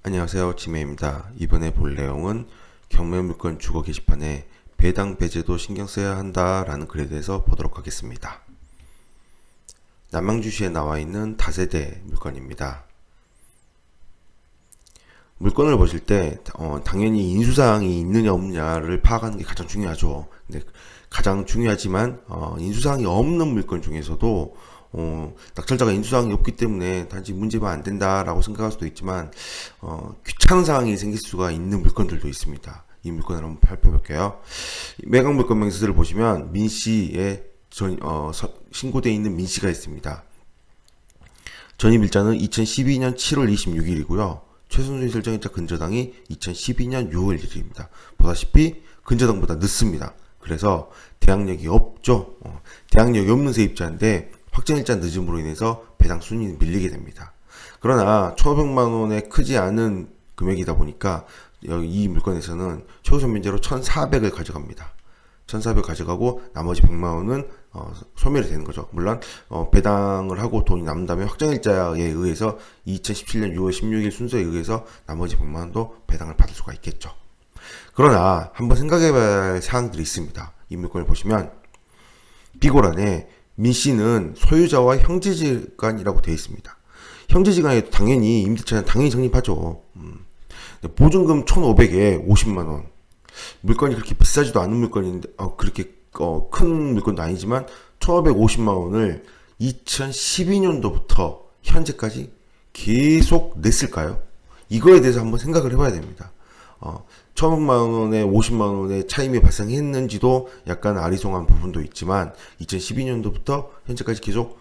안녕하세요, 지메입니다. 이번에 볼 내용은 경매물건 주거 게시판에 배당 배제도 신경 써야 한다라는 글에 대해서 보도록 하겠습니다. 남양주시에 나와 있는 다세대 물건입니다. 물건을 보실 때 당연히 인수사항이 있느냐 없느냐를 파악하는 게 가장 중요하죠. 근데 가장 중요하지만 인수사항이 없는 물건 중에서도 낙찰자가 인수사항이 없기 때문에 단지 문제만 안 된다라고 생각할 수도 있지만 귀찮은 사항이 생길 수가 있는 물건들도 있습니다. 이 물건을 한번 살펴볼게요. 매각 물건 명세서를 보시면 민씨에 신고되어 있는 민씨가 있습니다. 전입일자는 2012년 7월 26일이고요. 최순실 결정일자 근저당이 2012년 6월 1일입니다. 보다시피 근저당보다 늦습니다. 그래서 대항력이 없죠. 대항력이 없는 세입자인데 확정일자 늦음으로 인해서 배당 순위는 밀리게 됩니다. 그러나 1,500만원에 크지 않은 금액이다 보니까 이 물건에서는 최우선 면제로 1,400을 가져갑니다. 1,400 가져가고 나머지 100만원은 소멸이 되는 거죠. 물론 배당을 하고 돈이 남는다면 확정일자에 의해서 2017년 6월 16일 순서에 의해서 나머지 100만원도 배당을 받을 수가 있겠죠. 그러나 한번 생각해봐야 할 사항들이 있습니다. 이 물건을 보시면 비고란에 민씨는 소유자와 형제지간이라고 되어 있습니다. 형제지간에도 당연히 임대차는 당연히 적립하죠. 보증금 1,500에 50만원. 물건이 그렇게 비싸지도 않은 물건인데 그렇게 큰 물건도 아니지만 1,550만원을 2012년도부터 현재까지 계속 냈을까요? 이거에 대해서 한번 생각을 해봐야 됩니다. 1,500만원에 50만원의 차임이 발생했는지도 약간 아리송한 부분도 있지만 2012년도부터 현재까지 계속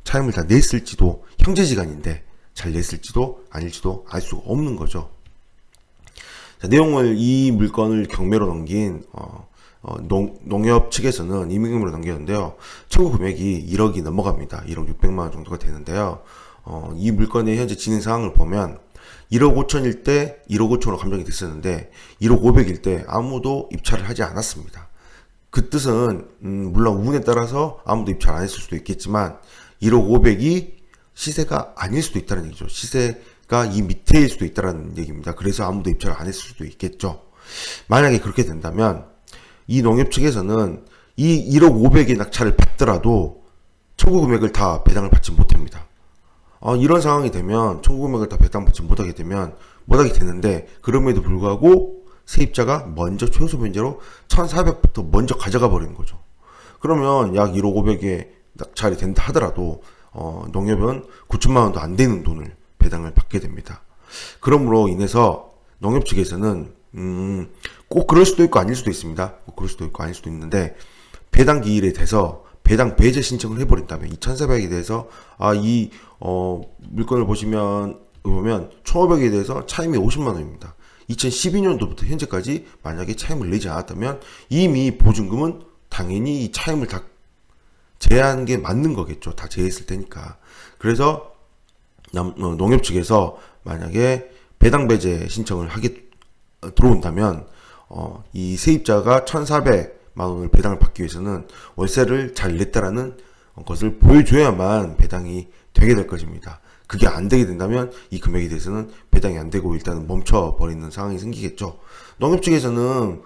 차임을 다 냈을지도 형제지간인데 잘 냈을지도 아닐지도 알 수가 없는 거죠. 자, 내용을 이 물건을 경매로 넘긴 농협 측에서는 임의금으로 넘겼는데요. 청구 금액이 1억이 넘어갑니다. 1억 600만원 정도가 되는데요. 이 물건의 현재 진행 상황을 보면 1억 5천일 때 1억 5천으로 감정이 됐었는데 1억 500일 때 아무도 입찰을 하지 않았습니다. 그 뜻은 물론 운에 따라서 아무도 입찰 안 했을 수도 있겠지만 1억 500이 시세가 아닐 수도 있다는 얘기죠. 시세가 이 밑에일 수도 있다는 얘기입니다. 그래서 아무도 입찰을 안 했을 수도 있겠죠. 만약에 그렇게 된다면 이 농협 측에서는 이 1억 500의 낙찰을 받더라도 청구 금액을 다 배당을 받지 못합니다. 이런 상황이 되면 청구 금액을 다 배당받지 못하게 되는데 그럼에도 불구하고 세입자가 먼저 최우선 면제로 1,400부터 먼저 가져가 버리는 거죠. 그러면 약 1억 500에 낙찰이 된다 하더라도 농협은 9천만 원도 안 되는 돈을 배당을 받게 됩니다. 그러므로 인해서 농협 측에서는 꼭 그럴 수도 있고 아닐 수도 있습니다. 꼭 그럴 수도 있고 아닐 수도 있는데 배당 기일에 대해서 배당 배제 신청을 해버린다면 이 1,400에 대해서 이 물건을 보면 1,500에 대해서 차임이 50만 원입니다. 2012년도부터 현재까지 만약에 차임을 내지 않았다면 이미 보증금은 당연히 이 차임을 다 제한 게 맞는 거겠죠. 다 제했을 테니까. 그래서 농협 측에서 만약에 배당 배제 신청을 하게 들어온다면 이 세입자가 1,400만 원을 배당을 받기 위해서는 월세를 잘 냈다라는 것을 보여줘야만 배당이 되게 될 것입니다. 그게 안 되게 된다면 이 금액에 대해서는 배당이 안 되고 일단은 멈춰버리는 상황이 생기겠죠. 농협 측에서는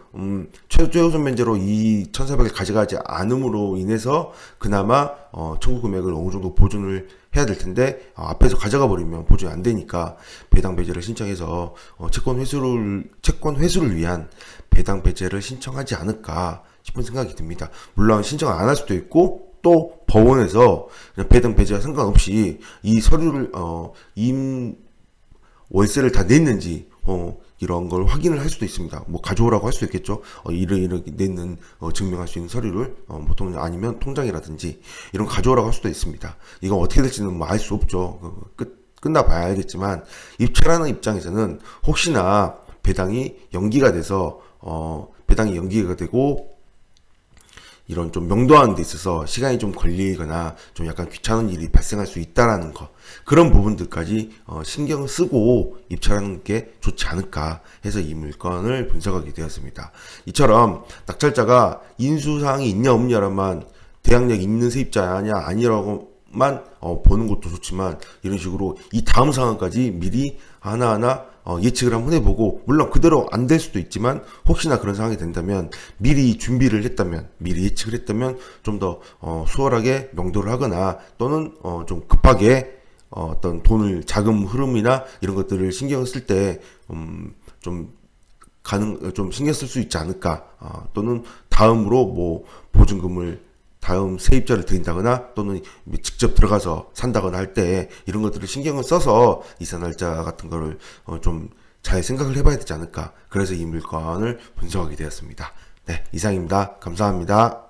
최우선 면제로 이 1,400을 가져가지 않음으로 인해서 그나마 청구 금액을 어느 정도 보존을 해야 될 텐데 앞에서 가져가 버리면 보존이 안 되니까 배당 배제를 신청해서 채권 회수를 위한 배당 배제를 신청하지 않을까 싶은 생각이 듭니다. 물론 신청을 안 할 수도 있고 또 법원에서 배당 배제와 상관없이 이 서류를 월세를 다 냈는지 이런 걸 확인을 할 수도 있습니다. 뭐 가져오라고 할 수도 있겠죠. 이렇게 냈는 증명할 수 있는 서류를 보통 아니면 통장이라든지 이런 거 가져오라고 할 수도 있습니다. 이건 어떻게 될지는 뭐 알 수 없죠. 끝나봐야 알겠지만 입찰하는 입장에서는 혹시나 배당이 연기가 되고 이런 좀 명도하는 데 있어서 시간이 좀 걸리거나 좀 약간 귀찮은 일이 발생할 수 있다라는 거, 그런 부분들까지 신경 쓰고 입찰하는 게 좋지 않을까 해서 이 물건을 분석하게 되었습니다. 이처럼 낙찰자가 인수사항이 있냐 없냐로만 대항력 있는 세입자냐 아니라고 보는 것도 좋지만 이런 식으로 이 다음 상황까지 미리 하나하나 예측을 한번 해보고, 물론 그대로 안 될 수도 있지만 혹시나 그런 상황이 된다면 미리 준비를 했다면, 미리 예측을 했다면 좀 더 수월하게 명도를 하거나 또는 좀 급하게 어떤 돈을 자금 흐름이나 이런 것들을 신경을 쓸 때 좀 신경 쓸 수 있지 않을까. 또는 다음으로 뭐 보증금을 다음 세입자를 드린다거나 또는 직접 들어가서 산다거나 할 때 이런 것들을 신경을 써서 이사 날짜 같은 거를 좀 잘 생각을 해봐야 되지 않을까. 그래서 이 물건을 분석하게 되었습니다. 네, 이상입니다. 감사합니다.